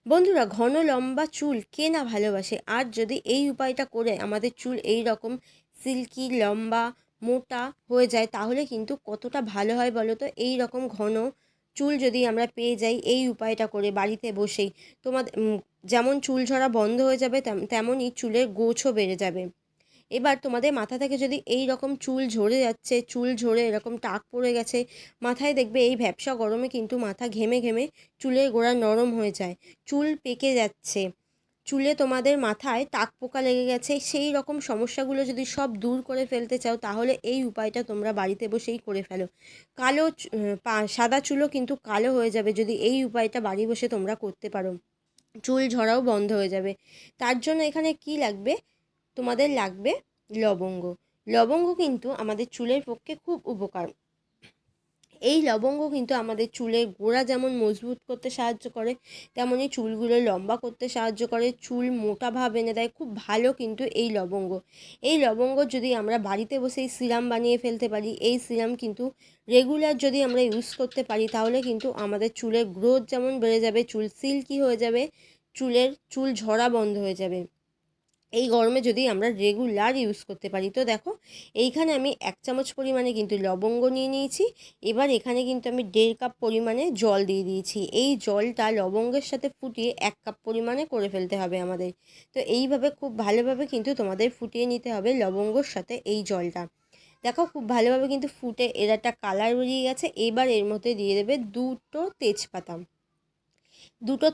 বন্ধুরা, ঘন লম্বা চুল কে না ভালোবাসে। আর যদি এই উপায়টা করে আমাদের চুল এই রকম সিল্কি লম্বা মোটা হয়ে যায় তাহলে কিন্তু কতটা ভালো হয় বলো তো। এই রকম ঘন চুল যদি আমরা পেয়ে যাই এই উপায়টা করে বাড়িতে বসেই, তোমাদের যেমন চুল ঝরা বন্ধ হয়ে যাবে তেমনই চুলের গোছও বেড়ে যাবে। এবার তোমাদের মাথা থেকে যদি এই রকম চুল ঝরে যাচ্ছে, চুল ঝরে এরকম টাক পড়ে গেছে মাথায়, দেখবে এই ভ্যাপসা গরমে কিন্তু মাথা ঘেমে ঘেমে চুলের গোড়া নরম হয়ে যায়, চুল পেকে যাচ্ছে, চুলে তোমাদের মাথায় টাক পোকা লেগে গেছে, সেই রকম সমস্যাগুলো যদি সব দূর করে ফেলতে চাও তাহলে এই উপায়টা তোমরা বাড়িতে বসেই করে ফেলো। কালো সাদা চুলও কিন্তু কালো হয়ে যাবে যদি এই উপায়টা বাড়ি বসে তোমরা করতে পারো। চুল ঝরাও বন্ধ হয়ে যাবে। তার জন্য এখানে কি লাগবে, তোমাদের লাগবে লবঙ্গ। লবঙ্গ কিন্তু আমাদের চুলের পক্ষে খুব উপকার। এই লবঙ্গ কিন্তু আমাদের চুলের গোড়া যেমন মজবুত করতে সাহায্য করে, তেমনি চুলগুলো লম্বা করতে সাহায্য করে, চুল মোটা ভাব এনে দেয়, খুব ভালো কিন্তু এই লবঙ্গ। এই লবঙ্গ যদি আমরা বাড়িতে বসেই সিরাম বানিয়ে ফেলতে পারি, এই সিরাম কিন্তু রেগুলার যদি আমরা ইউজ করতে পারি তাহলে কিন্তু আমাদের চুলের গ্রোথ যেমন বেড়ে যাবে, চুল সিল্কি হয়ে যাবে, চুল ঝরা বন্ধ হয়ে যাবে। এই গরমে যদি আমরা রেগুলার ইউজ করতে পারি। তো দেখো, এইখানে আমি 1 চামচ পরিমাণে কিন্তু লবঙ্গ নিয়ে নিয়েছি। এবার এখানে কিন্তু আমি 1.5 কাপ পরিমাণে জল দিয়ে দিয়েছি। এই জলটা লবঙ্গের সাথে ফুটিয়ে 1 কাপ পরিমাণে করে ফেলতে হবে আমাদের। তো এইভাবে খুব ভালোভাবে কিন্তু তোমাদের ফুটিয়ে নিতে হবে লবঙ্গর সাথে এই জলটা। দেখো, খুব ভালোভাবে কিন্তু ফুটে এর একটা কালার বেরিয়ে গেছে। এবার এর মধ্যে দিয়ে দেবে দুটো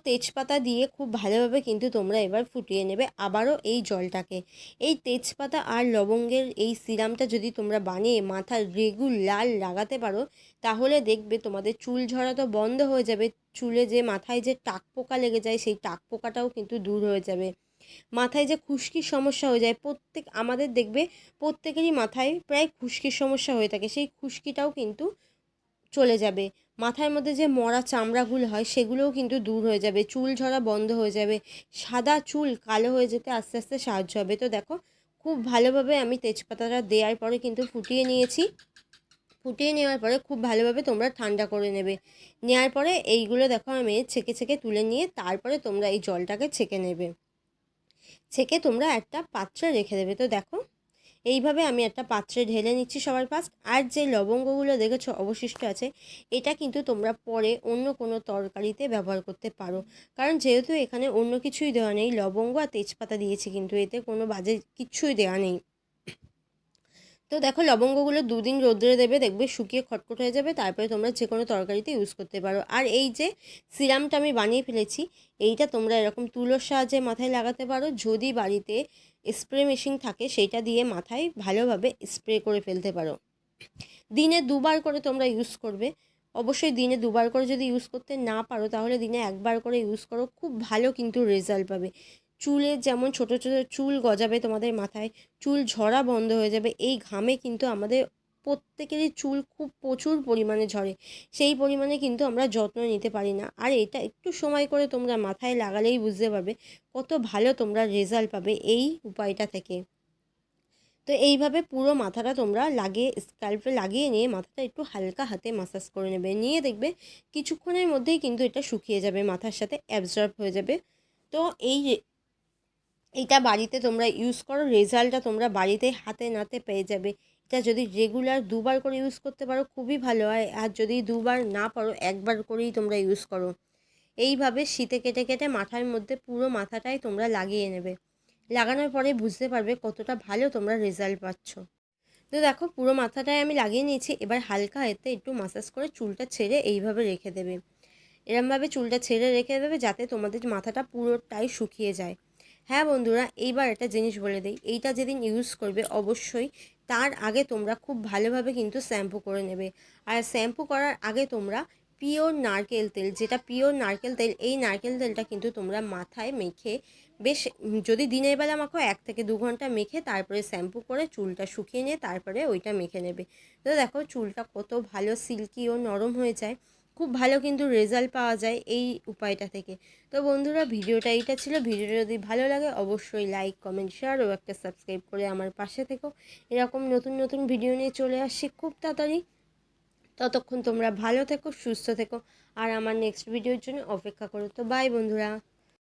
তেজপাতা দিয়ে খুব ভালোভাবে কিন্তু তোমরা এবার ফুটিয়ে নেবে আবারও এই জলটাকে। এই তেজপাতা আর লবঙ্গের এই সিরামটা যদি তোমরা বানিয়ে মাথায় রেগুলার লাগাতে পারো তাহলে দেখবে তোমাদের চুল ঝরা তো বন্ধ হয়ে যাবে, চুলে যে মাথায় যে টাক পোকা লেগে যায় সেই টাক পোকাটাও কিন্তু দূর হয়ে যাবে। মাথায় যে খুশকির সমস্যা হয়ে যায়, আমাদের দেখবে প্রত্যেকেরই মাথায় প্রায় খুশকির সমস্যা হয়ে থাকে, সেই খুশকিটাও কিন্তু চলে যাবে। মাথার মধ্যে যে মরা চামড়াগুলো হয় সেগুলোও কিন্তু দূর হয়ে যাবে, চুল ঝরা বন্ধ হয়ে যাবে, সাদা চুল কালো হয়ে যেতে আস্তে আস্তে সাহায্য হবে। তো দেখো, খুব ভালোভাবে আমি তেজপাতাটা দেওয়ার পরে কিন্তু ফুটিয়ে নিয়েছি। ফুটিয়ে নেওয়ার পরে খুব ভালোভাবে তোমরা ঠান্ডা করে নেবে। নেওয়ার পরে এইগুলো দেখো আমি ছেঁকে ছেঁকে তুলে নিয়ে তারপরে তোমরা এই জলটাকে ছেঁকে নেবে, ছেঁকে তোমরা একটা পাত্রে রেখে দেবে। তো দেখো, এইভাবে আমি একটা পাত্রে ঢেলে নিচ্ছি সবার ফার্স্ট। আর যে লবঙ্গগুলো দেখেছো অবশিষ্ট আছে, এটা কিন্তু তোমরা পরে অন্য কোনো তরকারিতে ব্যবহার করতে পারো, কারণ যেহেতু এখানে অন্য কিছুই দেওয়া নেই, লবঙ্গ আর তেজপাতা দিয়েছি, কিন্তু এতে কোনো বাজে কিছুই দেওয়া নেই। তো দেখো, লবঙ্গগুলো 2 দিন রোদ্রে দেবে, দেখবে শুকিয়ে খটখট হয়ে যাবে, তারপরে তোমরা যে কোনো তরকারিতে ইউজ করতে পারো। আর এই যে সিরামটা আমি বানিয়ে ফেলেছি, এইটা তোমরা এরকম তুলোর সাহায্যে মাথায় লাগাতে পারো, যদি বাড়িতে স্প্রে মেশিন থাকে সেইটা দিয়ে মাথায় ভালোভাবে স্প্রে করে ফেলতে পারো। দিনে 2বার করে তোমরা ইউজ করবে। অবশ্যই দিনে 2বার করে যদি ইউজ করতে না পারো তাহলে দিনে 1বার করে ইউজ করো, খুব ভালো কিন্তু রেজাল্ট পাবে। চুলে যেমন ছোটো ছোটো চুল গজাবে তোমাদের মাথায়, চুল ঝরা বন্ধ হয়ে যাবে। এই ঘামে কিন্তু আমাদের প্রত্যেকেরই চুল খুব প্রচুর পরিমাণে ঝরে, সেই পরিমাণে কিন্তু আমরা যত্ন নিতে পারি না। আর এটা একটু সময় করে তোমরা মাথায় লাগালেই বুঝতে পারবে কত ভালো তোমরা রেজাল্ট পাবে এই উপায়টা থেকে। তো এইভাবে পুরো মাথাটা তোমরা লাগিয়ে স্ক্যাল্পে লাগিয়ে নিয়ে মাথাটা একটু হালকা হাতে মাসাজ করে নেবে, নিয়ে দেখবে কিছুক্ষণের মধ্যেই কিন্তু এটা শুকিয়ে যাবে, মাথার সাথে অ্যাবজর্ব হয়ে যাবে। তো এইটা বাড়িতে তোমরা ইউজ করো, রেজাল্টটা তোমরা বাড়িতে হাতে নাতে পেয়ে যাবে। এটা যদি রেগুলার 2বার করে ইউজ করতে পারো খুবই ভালো হয়, আর যদি 2বার না পারো 1বার করেই তোমরা ইউজ করো। এইভাবে শীতে কেটে কেটে মাথার মধ্যে পুরো মাথাটাই তোমরা লাগিয়ে নেবে। লাগানোর পরে বুঝতে পারবে কতটা ভালো তোমরা রেজাল্ট পাচ্ছ। তো দেখো, পুরো মাথাটায় আমি লাগিয়ে নিয়েছি। এবার হালকা হাতে একটু মাসাজ করে চুলটা ছেড়ে এইভাবে রেখে দেবে। এরমভাবে চুলটা ছেড়ে রেখে দেবে যাতে তোমাদের মাথাটা পুরোটাই শুকিয়ে যায়। হ্যাঁ বন্ধুরা, এইবার একটা জিনিস বলে দিই, এইটা যেদিন ইউজ করবে অবশ্যই তার আগে তোমরা খুব ভালোভাবে কিন্তু শ্যাম্পু করে নেবে। আর শ্যাম্পু করার আগে তোমরা পিওর নারকেল তেল, যেটা পিওর নারকেল তেল, এই নারকেল তেলটা কিন্তু তোমরা মাথায় মেখে বেশ, যদি দিনের বেলা মাখো 1 থেকে 2 ঘন্টা মেখে তারপরে শ্যাম্পু করে চুলটা শুকিয়ে নিয়ে তারপরে ওইটা মেখে নেবে। তো দেখো চুলটা কত ভালো সিল্কি ও নরম হয়ে যায়, খুব ভালো কিন্তু রেজাল্ট পাওয়া যায় এই উপায়টা থেকে। তো বন্ধুরা, ভিডিওটা এইটা ছিল। ভিডিওটা যদি ভালো লাগে অবশ্যই লাইক কমেন্ট শেয়ার ও একটা সাবস্ক্রাইব করে আমার পাশে থেকো। এরকম নতুন নতুন ভিডিও নিয়ে চলে আসছি খুব তাড়াতাড়ি। ততক্ষণ তোমরা ভালো থেকো, সুস্থ থেকো, আর আমার নেক্সট ভিডিওর জন্য অপেক্ষা করো। তো বাই বন্ধুরা।